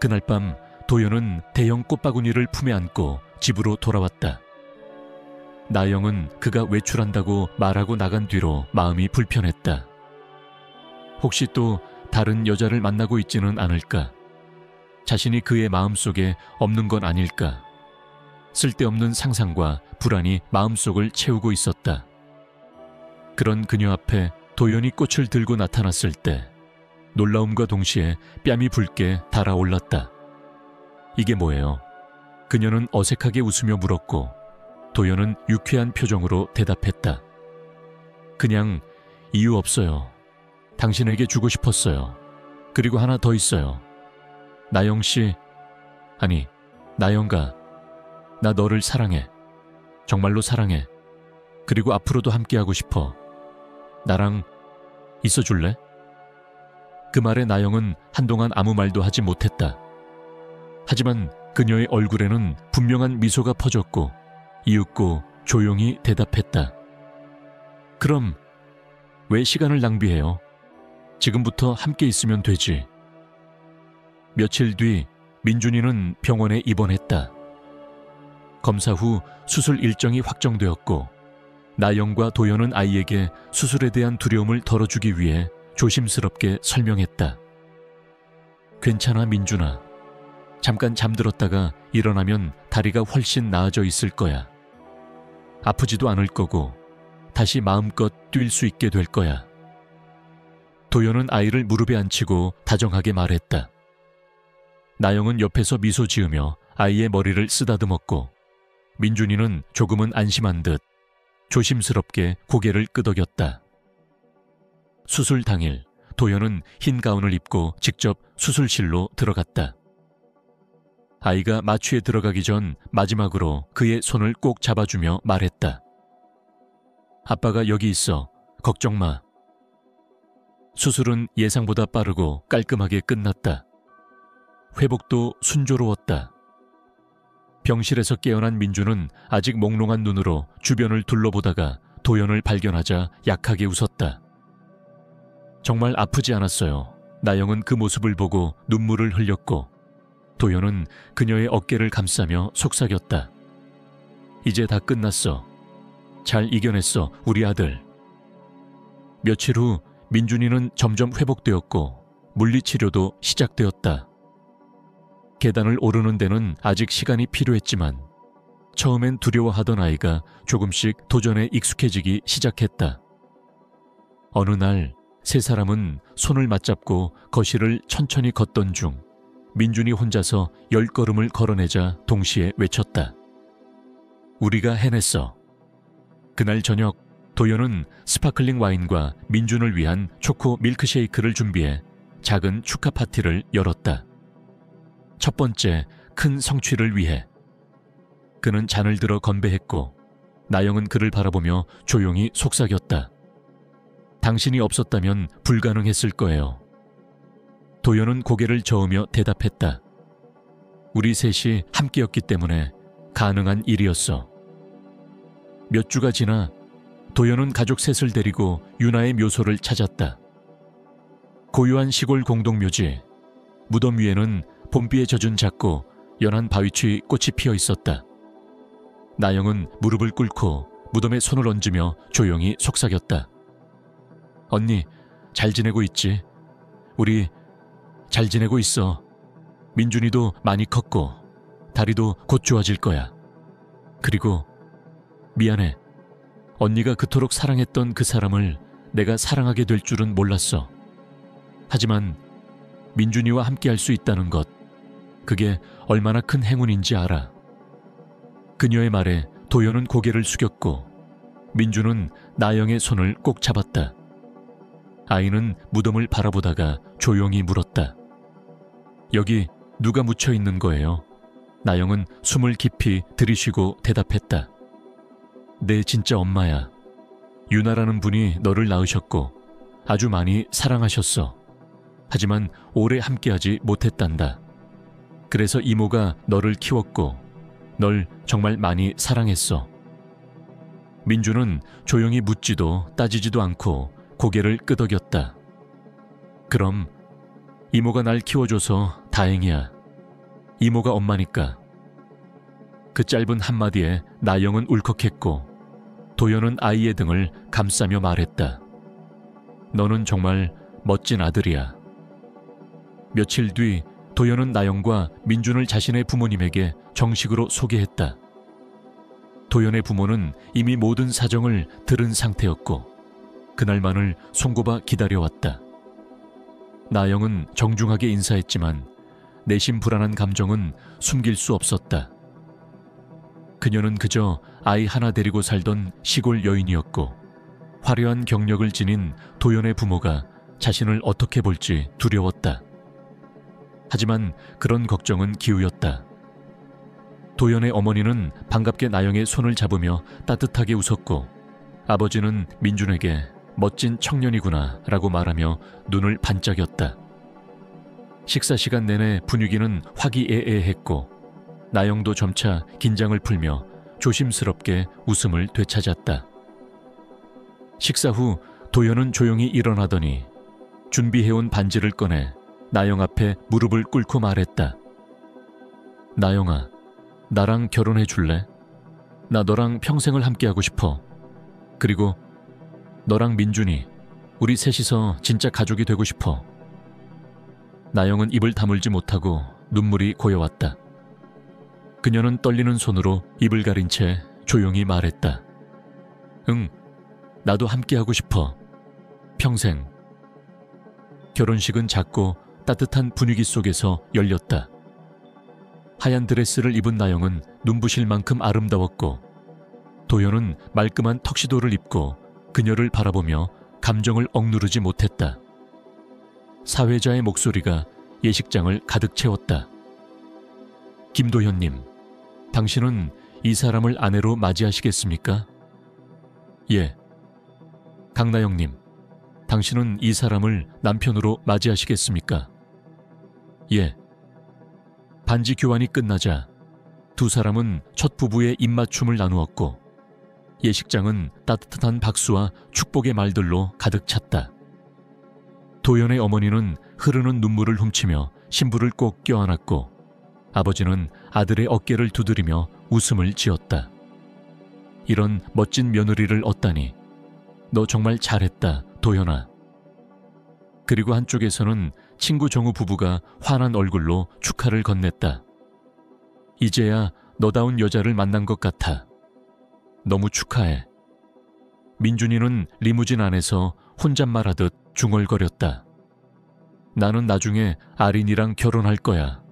그날 밤 도연은 대형 꽃바구니를 품에 안고 집으로 돌아왔다. 나영은 그가 외출한다고 말하고 나간 뒤로 마음이 불편했다. 혹시 또 다른 여자를 만나고 있지는 않을까? 자신이 그의 마음속에 없는 건 아닐까? 쓸데없는 상상과 불안이 마음속을 채우고 있었다. 그런 그녀 앞에 도연이 꽃을 들고 나타났을 때 놀라움과 동시에 뺨이 붉게 달아올랐다. 이게 뭐예요? 그녀는 어색하게 웃으며 물었고 도연은 유쾌한 표정으로 대답했다. 그냥 이유 없어요. 당신에게 주고 싶었어요. 그리고 하나 더 있어요. 나영 씨, 아니 나영가, 나 너를 사랑해. 정말로 사랑해. 그리고 앞으로도 함께하고 싶어. 나랑 있어줄래? 그 말에 나영은 한동안 아무 말도 하지 못했다. 하지만 그녀의 얼굴에는 분명한 미소가 퍼졌고 이윽고 조용히 대답했다. 그럼 왜 시간을 낭비해요? 지금부터 함께 있으면 되지. 며칠 뒤 민준이는 병원에 입원했다. 검사 후 수술 일정이 확정되었고 나영과 도연은 아이에게 수술에 대한 두려움을 덜어주기 위해 조심스럽게 설명했다. 괜찮아 민준아. 잠깐 잠들었다가 일어나면 다리가 훨씬 나아져 있을 거야. 아프지도 않을 거고 다시 마음껏 뛸 수 있게 될 거야. 도연은 아이를 무릎에 앉히고 다정하게 말했다. 나영은 옆에서 미소 지으며 아이의 머리를 쓰다듬었고 민준이는 조금은 안심한 듯 조심스럽게 고개를 끄덕였다. 수술 당일 도연은 흰 가운을 입고 직접 수술실로 들어갔다. 아이가 마취에 들어가기 전 마지막으로 그의 손을 꼭 잡아주며 말했다. 아빠가 여기 있어. 걱정 마. 수술은 예상보다 빠르고 깔끔하게 끝났다. 회복도 순조로웠다. 병실에서 깨어난 민주는 아직 몽롱한 눈으로 주변을 둘러보다가 도연을 발견하자 약하게 웃었다. 정말 아프지 않았어요. 나영은 그 모습을 보고 눈물을 흘렸고 도연은 그녀의 어깨를 감싸며 속삭였다. 이제 다 끝났어. 잘 이겨냈어, 우리 아들. 며칠 후 민준이는 점점 회복되었고 물리치료도 시작되었다. 계단을 오르는 데는 아직 시간이 필요했지만 처음엔 두려워하던 아이가 조금씩 도전에 익숙해지기 시작했다. 어느 날 세 사람은 손을 맞잡고 거실을 천천히 걷던 중 민준이 혼자서 10걸음을 걸어내자 동시에 외쳤다. 우리가 해냈어. 그날 저녁 도연은 스파클링 와인과 민준을 위한 초코 밀크쉐이크를 준비해 작은 축하 파티를 열었다. 첫 번째 큰 성취를 위해. 그는 잔을 들어 건배했고 나영은 그를 바라보며 조용히 속삭였다. 당신이 없었다면 불가능했을 거예요. 도연은 고개를 저으며 대답했다. 우리 셋이 함께였기 때문에 가능한 일이었어. 몇 주가 지나 도연은 가족 셋을 데리고 유나의 묘소를 찾았다. 고요한 시골 공동묘지, 무덤 위에는 봄비에 젖은 작고 연한 바위추 꽃이 피어 있었다. 나영은 무릎을 꿇고 무덤에 손을 얹으며 조용히 속삭였다. 언니, 잘 지내고 있지? 우리 잘 지내고 있어. 민준이도 많이 컸고 다리도 곧 좋아질 거야. 그리고 미안해. 언니가 그토록 사랑했던 그 사람을 내가 사랑하게 될 줄은 몰랐어. 하지만 민준이와 함께할 수 있다는 것, 그게 얼마나 큰 행운인지 알아. 그녀의 말에 도연은 고개를 숙였고 민준은 나영의 손을 꼭 잡았다. 아이는 무덤을 바라보다가 조용히 물었다. 여기 누가 묻혀 있는 거예요? 나영은 숨을 깊이 들이쉬고 대답했다. 내 진짜 엄마야. 유나라는 분이 너를 낳으셨고 아주 많이 사랑하셨어. 하지만 오래 함께하지 못했단다. 그래서 이모가 너를 키웠고 널 정말 많이 사랑했어. 민주는 조용히 묻지도 따지지도 않고 고개를 끄덕였다. 그럼 이모가 날 키워줘서 다행이야. 이모가 엄마니까. 그 짧은 한마디에 나영은 울컥했고 도연은 아이의 등을 감싸며 말했다. 너는 정말 멋진 아들이야. 며칠 뒤 도연은 나영과 민준을 자신의 부모님에게 정식으로 소개했다. 도연의 부모는 이미 모든 사정을 들은 상태였고 그날만을 손꼽아 기다려왔다. 나영은 정중하게 인사했지만 내심 불안한 감정은 숨길 수 없었다. 그녀는 그저 아이 하나 데리고 살던 시골 여인이었고 화려한 경력을 지닌 도연의 부모가 자신을 어떻게 볼지 두려웠다. 하지만 그런 걱정은 기우였다. 도연의 어머니는 반갑게 나영의 손을 잡으며 따뜻하게 웃었고 아버지는 민준에게 멋진 청년이구나 라고 말하며 눈을 반짝였다. 식사 시간 내내 분위기는 화기애애했고 나영도 점차 긴장을 풀며 조심스럽게 웃음을 되찾았다. 식사 후 도연은 조용히 일어나더니 준비해온 반지를 꺼내 나영 앞에 무릎을 꿇고 말했다. 나영아, 나랑 결혼해 줄래? 나 너랑 평생을 함께하고 싶어. 그리고 너랑 민준이, 우리 셋이서 진짜 가족이 되고 싶어. 나영은 입을 다물지 못하고 눈물이 고여왔다. 그녀는 떨리는 손으로 입을 가린 채 조용히 말했다. 응, 나도 함께하고 싶어. 평생. 결혼식은 작고 따뜻한 분위기 속에서 열렸다. 하얀 드레스를 입은 나영은 눈부실 만큼 아름다웠고 도연은 말끔한 턱시도를 입고 그녀를 바라보며 감정을 억누르지 못했다. 사회자의 목소리가 예식장을 가득 채웠다. 김도현님, 당신은 이 사람을 아내로 맞이하시겠습니까? 예. 강나영님, 당신은 이 사람을 남편으로 맞이하시겠습니까? 예. 반지 교환이 끝나자 두 사람은 첫 부부의 입맞춤을 나누었고 예식장은 따뜻한 박수와 축복의 말들로 가득 찼다. 도연의 어머니는 흐르는 눈물을 훔치며 신부를 꼭 껴안았고 아버지는 아들의 어깨를 두드리며 웃음을 지었다. 이런 멋진 며느리를 얻다니. 너 정말 잘했다, 도연아. 그리고 한쪽에서는 친구 정우 부부가 환한 얼굴로 축하를 건넸다. 이제야 너다운 여자를 만난 것 같아. 너무 축하해. 민준이는 리무진 안에서 혼잣말하듯 중얼거렸다. 나는 나중에 아린이랑 결혼할 거야.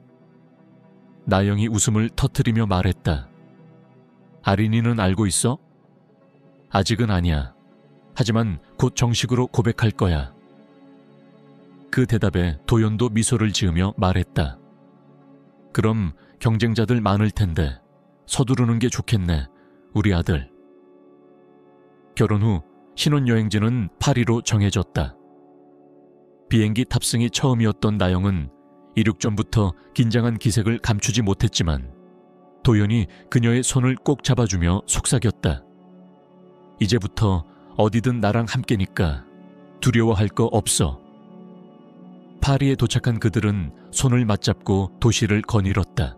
나영이 웃음을 터뜨리며 말했다. 아린이는 알고 있어? 아직은 아니야. 하지만 곧 정식으로 고백할 거야. 그 대답에 도연도 미소를 지으며 말했다. 그럼 경쟁자들 많을 텐데 서두르는 게 좋겠네, 우리 아들. 결혼 후 신혼여행지는 파리로 정해졌다. 비행기 탑승이 처음이었던 나영은 이륙 전부터 긴장한 기색을 감추지 못했지만 도연이 그녀의 손을 꼭 잡아주며 속삭였다. 이제부터 어디든 나랑 함께니까 두려워할 거 없어. 파리에 도착한 그들은 손을 맞잡고 도시를 거닐었다.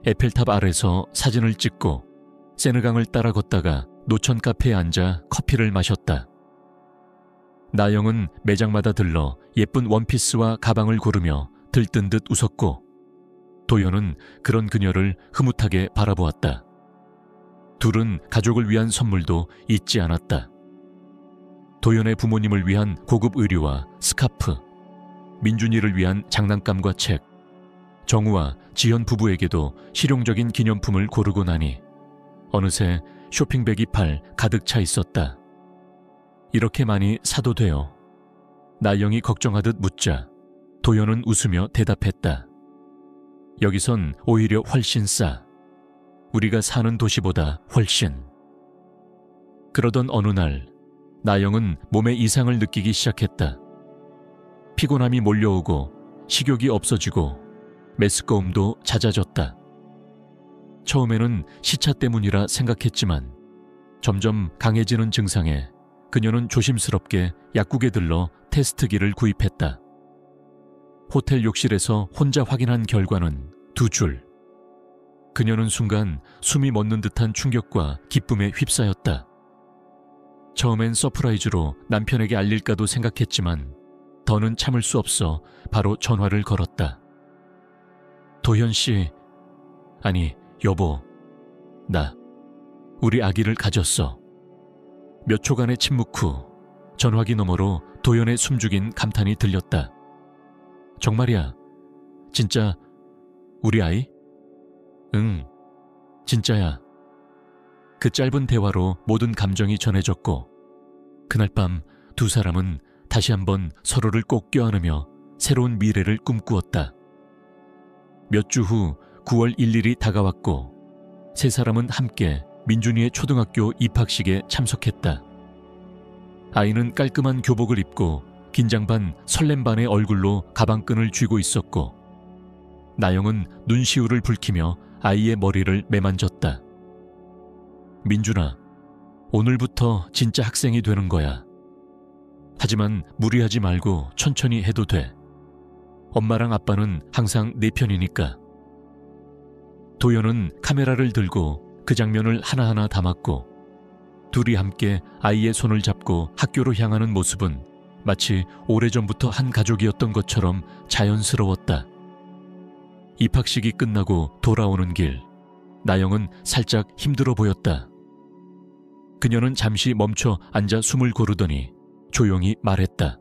에펠탑 아래서 사진을 찍고 세느강을 따라 걷다가 노천 카페에 앉아 커피를 마셨다. 나영은 매장마다 들러 예쁜 원피스와 가방을 고르며 들뜬 듯 웃었고 도연은 그런 그녀를 흐뭇하게 바라보았다. 둘은 가족을 위한 선물도 잊지 않았다. 도연의 부모님을 위한 고급 의류와 스카프, 민준이를 위한 장난감과 책, 정우와 지현 부부에게도 실용적인 기념품을 고르고 나니 어느새 쇼핑백이 팔 가득 차 있었다. 이렇게 많이 사도 돼요? 나영이 걱정하듯 묻자 도연은 웃으며 대답했다. 여기선 오히려 훨씬 싸. 우리가 사는 도시보다 훨씬. 그러던 어느 날 나영은 몸에 이상을 느끼기 시작했다. 피곤함이 몰려오고 식욕이 없어지고 메스꺼움도 잦아졌다. 처음에는 시차 때문이라 생각했지만 점점 강해지는 증상에 그녀는 조심스럽게 약국에 들러 테스트기를 구입했다. 호텔 욕실에서 혼자 확인한 결과는 2줄. 그녀는 순간 숨이 멎는 듯한 충격과 기쁨에 휩싸였다. 처음엔 서프라이즈로 남편에게 알릴까도 생각했지만 더는 참을 수 없어 바로 전화를 걸었다. 도현 씨, 아니 여보, 나 우리 아기를 가졌어. 몇 초간의 침묵 후 전화기 너머로 도연의 숨죽인 감탄이 들렸다. 정말이야? 진짜 우리 아이? 응, 진짜야. 그 짧은 대화로 모든 감정이 전해졌고 그날 밤 두 사람은 다시 한번 서로를 꼭 껴안으며 새로운 미래를 꿈꾸었다. 몇 주 후 9월 1일이 다가왔고 세 사람은 함께 민준이의 초등학교 입학식에 참석했다. 아이는 깔끔한 교복을 입고 긴장 반 설렘 반의 얼굴로 가방끈을 쥐고 있었고 나영은 눈시울을 붉히며 아이의 머리를 매만졌다. 민준아, 오늘부터 진짜 학생이 되는 거야. 하지만 무리하지 말고 천천히 해도 돼. 엄마랑 아빠는 항상 내 편이니까. 도연은 카메라를 들고 그 장면을 하나하나 담았고 둘이 함께 아이의 손을 잡고 학교로 향하는 모습은 마치 오래전부터 한 가족이었던 것처럼 자연스러웠다. 입학식이 끝나고 돌아오는 길, 나영은 살짝 힘들어 보였다. 그녀는 잠시 멈춰 앉아 숨을 고르더니 조용히 말했다.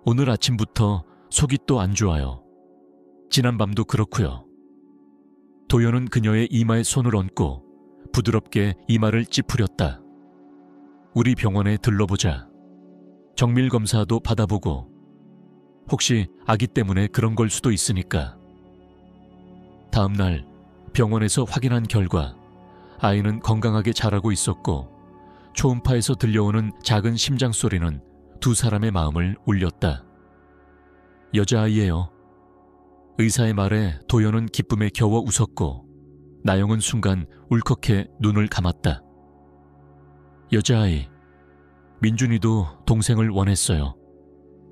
오늘 아침부터 속이 또 안 좋아요. 지난밤도 그렇고요. 도연은 그녀의 이마에 손을 얹고 부드럽게 이마를 찌푸렸다. 우리 병원에 들러보자. 정밀 검사도 받아보고 혹시 아기 때문에 그런 걸 수도 있으니까. 다음 날 병원에서 확인한 결과 아이는 건강하게 자라고 있었고 초음파에서 들려오는 작은 심장 소리는 두 사람의 마음을 울렸다. 여자아이예요. 의사의 말에 도연은 기쁨에 겨워 웃었고 나영은 순간 울컥해 눈을 감았다. 여자아이, 민준이도 동생을 원했어요.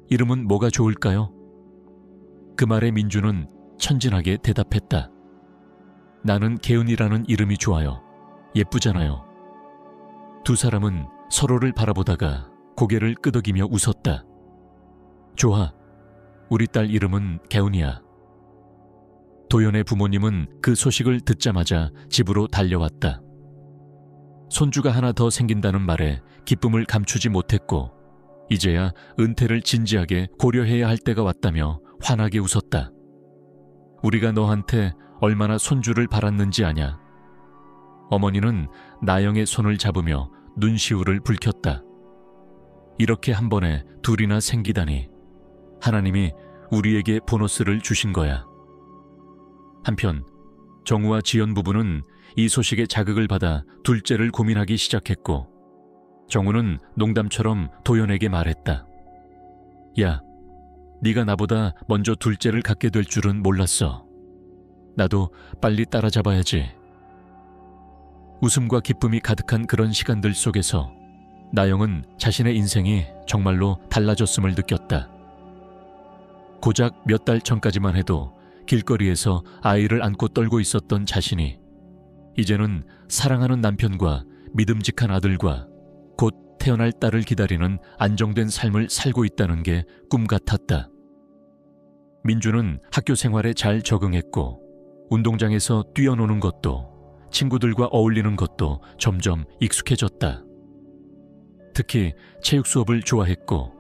이름은 뭐가 좋을까요? 그 말에 민준은 천진하게 대답했다. 나는 개은이라는 이름이 좋아요. 예쁘잖아요. 두 사람은 서로를 바라보다가 고개를 끄덕이며 웃었다. 좋아. 우리 딸 이름은 개은이야. 도연의 부모님은 그 소식을 듣자마자 집으로 달려왔다. 손주가 하나 더 생긴다는 말에 기쁨을 감추지 못했고 이제야 은퇴를 진지하게 고려해야 할 때가 왔다며 환하게 웃었다. 우리가 너한테 얼마나 손주를 바랐는지 아냐. 어머니는 나영의 손을 잡으며 눈시울을 붉혔다. 이렇게 한 번에 둘이나 생기다니. 하나님이 우리에게 보너스를 주신 거야. 한편 정우와 지연 부부는 이 소식에 자극을 받아 둘째를 고민하기 시작했고 정우는 농담처럼 도연에게 말했다. 야, 네가 나보다 먼저 둘째를 갖게 될 줄은 몰랐어. 나도 빨리 따라잡아야지. 웃음과 기쁨이 가득한 그런 시간들 속에서 나영은 자신의 인생이 정말로 달라졌음을 느꼈다. 고작 몇 달 전까지만 해도 길거리에서 아이를 안고 떨고 있었던 자신이 이제는 사랑하는 남편과 믿음직한 아들과 곧 태어날 딸을 기다리는 안정된 삶을 살고 있다는 게 꿈 같았다. 민주는 학교 생활에 잘 적응했고 운동장에서 뛰어노는 것도 친구들과 어울리는 것도 점점 익숙해졌다. 특히 체육 수업을 좋아했고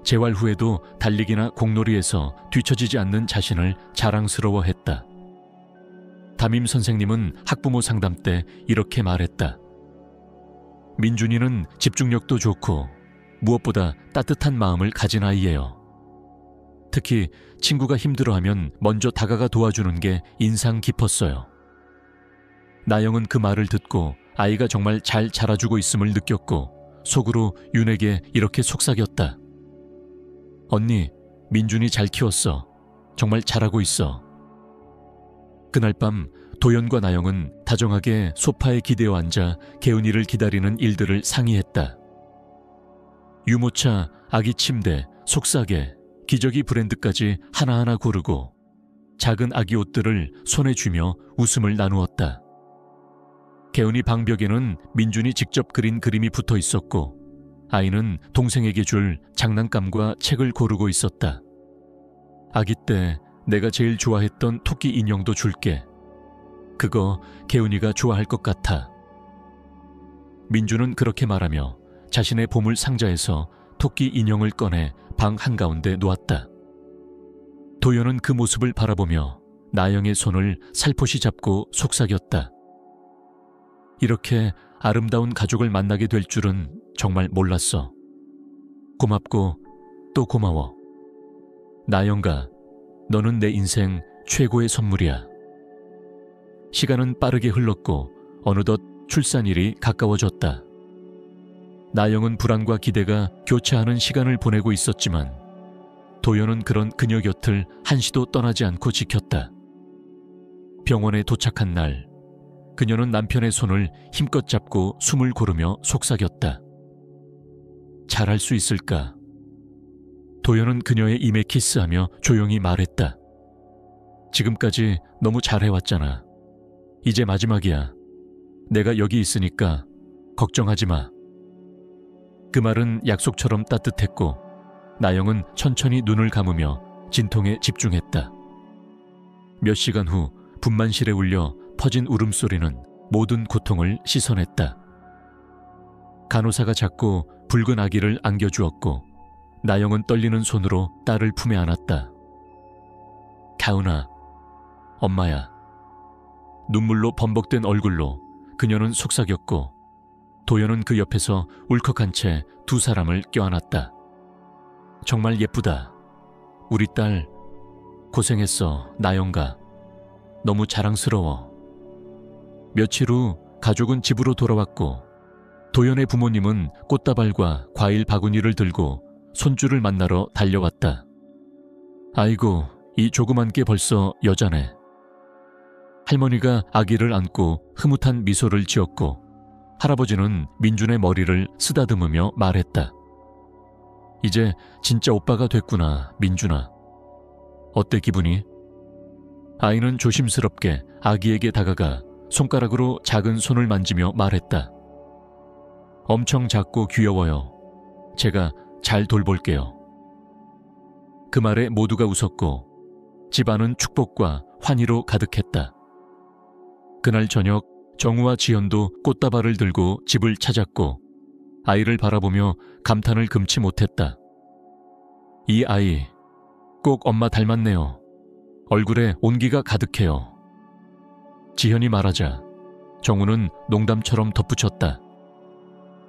재활 후에도 달리기나 공놀이에서 뒤처지지 않는 자신을 자랑스러워했다. 담임 선생님은 학부모 상담 때 이렇게 말했다. 민준이는 집중력도 좋고 무엇보다 따뜻한 마음을 가진 아이예요. 특히 친구가 힘들어하면 먼저 다가가 도와주는 게 인상 깊었어요. 나영은 그 말을 듣고 아이가 정말 잘 자라주고 있음을 느꼈고 속으로 윤에게 이렇게 속삭였다. 언니, 민준이 잘 키웠어. 정말 잘하고 있어. 그날 밤 도연과 나영은 다정하게 소파에 기대어 앉아 개운이를 기다리는 일들을 상의했다. 유모차, 아기 침대, 속삭에, 기저귀 브랜드까지 하나하나 고르고 작은 아기 옷들을 손에 쥐며 웃음을 나누었다. 개운이 방벽에는 민준이 직접 그린 그림이 붙어 있었고 아이는 동생에게 줄 장난감과 책을 고르고 있었다. 아기 때 내가 제일 좋아했던 토끼 인형도 줄게. 그거 개운이가 좋아할 것 같아. 민주는 그렇게 말하며 자신의 보물 상자에서 토끼 인형을 꺼내 방 한가운데 놓았다. 도연은 그 모습을 바라보며 나영의 손을 살포시 잡고 속삭였다. 이렇게 아름다운 가족을 만나게 될 줄은 정말 몰랐어. 고맙고 또 고마워. 나영가, 너는 내 인생 최고의 선물이야. 시간은 빠르게 흘렀고 어느덧 출산일이 가까워졌다. 나영은 불안과 기대가 교차하는 시간을 보내고 있었지만 도연은 그런 그녀 곁을 한시도 떠나지 않고 지켰다. 병원에 도착한 날, 그녀는 남편의 손을 힘껏 잡고 숨을 고르며 속삭였다. 잘할 수 있을까? 도연은 그녀의 입에 키스하며 조용히 말했다. 지금까지 너무 잘해왔잖아. 이제 마지막이야. 내가 여기 있으니까 걱정하지 마. 그 말은 약속처럼 따뜻했고 나영은 천천히 눈을 감으며 진통에 집중했다. 몇 시간 후 분만실에 울려 퍼진 울음소리는 모든 고통을 씻어냈다. 간호사가 작고 붉은 아기를 안겨주었고 나영은 떨리는 손으로 딸을 품에 안았다. 가은아, 엄마야. 눈물로 범벅된 얼굴로 그녀는 속삭였고 도연은 그 옆에서 울컥한 채 두 사람을 껴안았다. 정말 예쁘다. 우리 딸 고생했어, 나영가. 너무 자랑스러워. 며칠 후 가족은 집으로 돌아왔고 도연의 부모님은 꽃다발과 과일 바구니를 들고 손주를 만나러 달려왔다. 아이고, 이 조그만 게 벌써 여자네. 할머니가 아기를 안고 흐뭇한 미소를 지었고 할아버지는 민준의 머리를 쓰다듬으며 말했다. 이제 진짜 오빠가 됐구나, 민준아. 어때 기분이? 아이는 조심스럽게 아기에게 다가가 손가락으로 작은 손을 만지며 말했다. 엄청 작고 귀여워요. 제가 잘 돌볼게요. 그 말에 모두가 웃었고 집안은 축복과 환희로 가득했다. 그날 저녁 정우와 지연도 꽃다발을 들고 집을 찾았고 아이를 바라보며 감탄을 금치 못했다. 이 아이 꼭 엄마 닮았네요. 얼굴에 온기가 가득해요. 지현이 말하자 정우는 농담처럼 덧붙였다.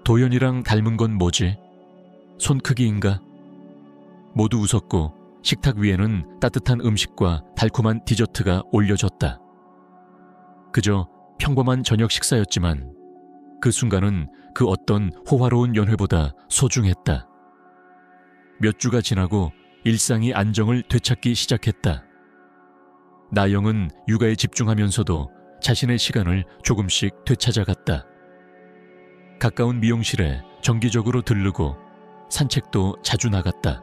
도연이랑 닮은 건 뭐지? 손 크기인가? 모두 웃었고 식탁 위에는 따뜻한 음식과 달콤한 디저트가 올려졌다. 그저 평범한 저녁 식사였지만 그 순간은 그 어떤 호화로운 연회보다 소중했다. 몇 주가 지나고 일상이 안정을 되찾기 시작했다. 나영은 육아에 집중하면서도 자신의 시간을 조금씩 되찾아갔다. 가까운 미용실에 정기적으로 들르고 산책도 자주 나갔다.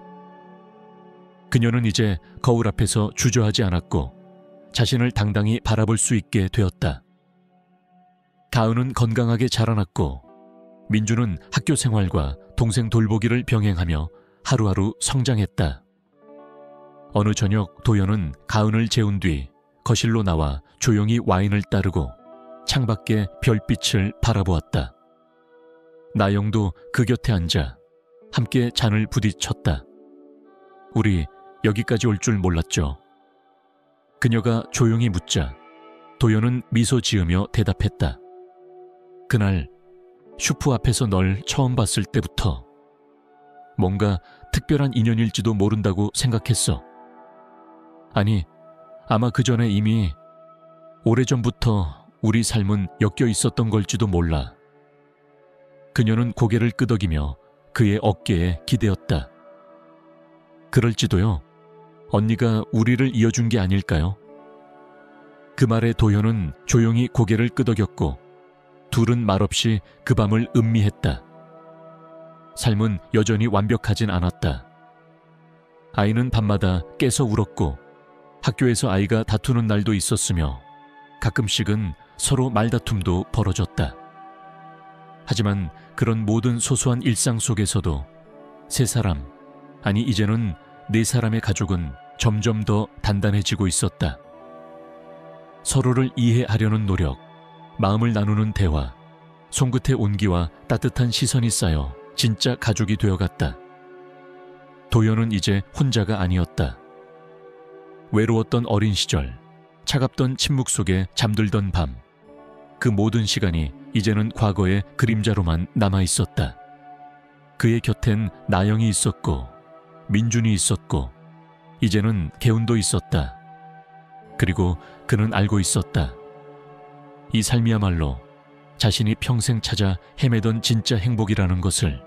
그녀는 이제 거울 앞에서 주저하지 않았고 자신을 당당히 바라볼 수 있게 되었다. 가은은 건강하게 자라났고 민주는 학교 생활과 동생 돌보기를 병행하며 하루하루 성장했다. 어느 저녁 도연은 가은을 재운 뒤 거실로 나와 조용히 와인을 따르고 창밖에 별빛을 바라보았다. 나영도 그 곁에 앉아 함께 잔을 부딪혔다. 우리 여기까지 올 줄 몰랐죠. 그녀가 조용히 묻자 도연은 미소 지으며 대답했다. 그날 슈프 앞에서 널 처음 봤을 때부터 뭔가 특별한 인연일지도 모른다고 생각했어. 아니, 아마 그 전에 이미 오래전부터 우리 삶은 엮여 있었던 걸지도 몰라. 그녀는 고개를 끄덕이며 그의 어깨에 기대었다. 그럴지도요. 언니가 우리를 이어준 게 아닐까요? 그 말에 도현은 조용히 고개를 끄덕였고 둘은 말없이 그 밤을 음미했다. 삶은 여전히 완벽하진 않았다. 아이는 밤마다 깨서 울었고 학교에서 아이가 다투는 날도 있었으며 가끔씩은 서로 말다툼도 벌어졌다. 하지만 그런 모든 소소한 일상 속에서도 세 사람, 아니 이제는 네 사람의 가족은 점점 더 단단해지고 있었다. 서로를 이해하려는 노력, 마음을 나누는 대화, 손끝의 온기와 따뜻한 시선이 쌓여 진짜 가족이 되어갔다. 도연은 이제 혼자가 아니었다. 외로웠던 어린 시절, 차갑던 침묵 속에 잠들던 밤, 그 모든 시간이 이제는 과거의 그림자로만 남아있었다. 그의 곁엔 나영이 있었고 민준이 있었고 이제는 개운도 있었다. 그리고 그는 알고 있었다. 이 삶이야말로 자신이 평생 찾아 헤매던 진짜 행복이라는 것을.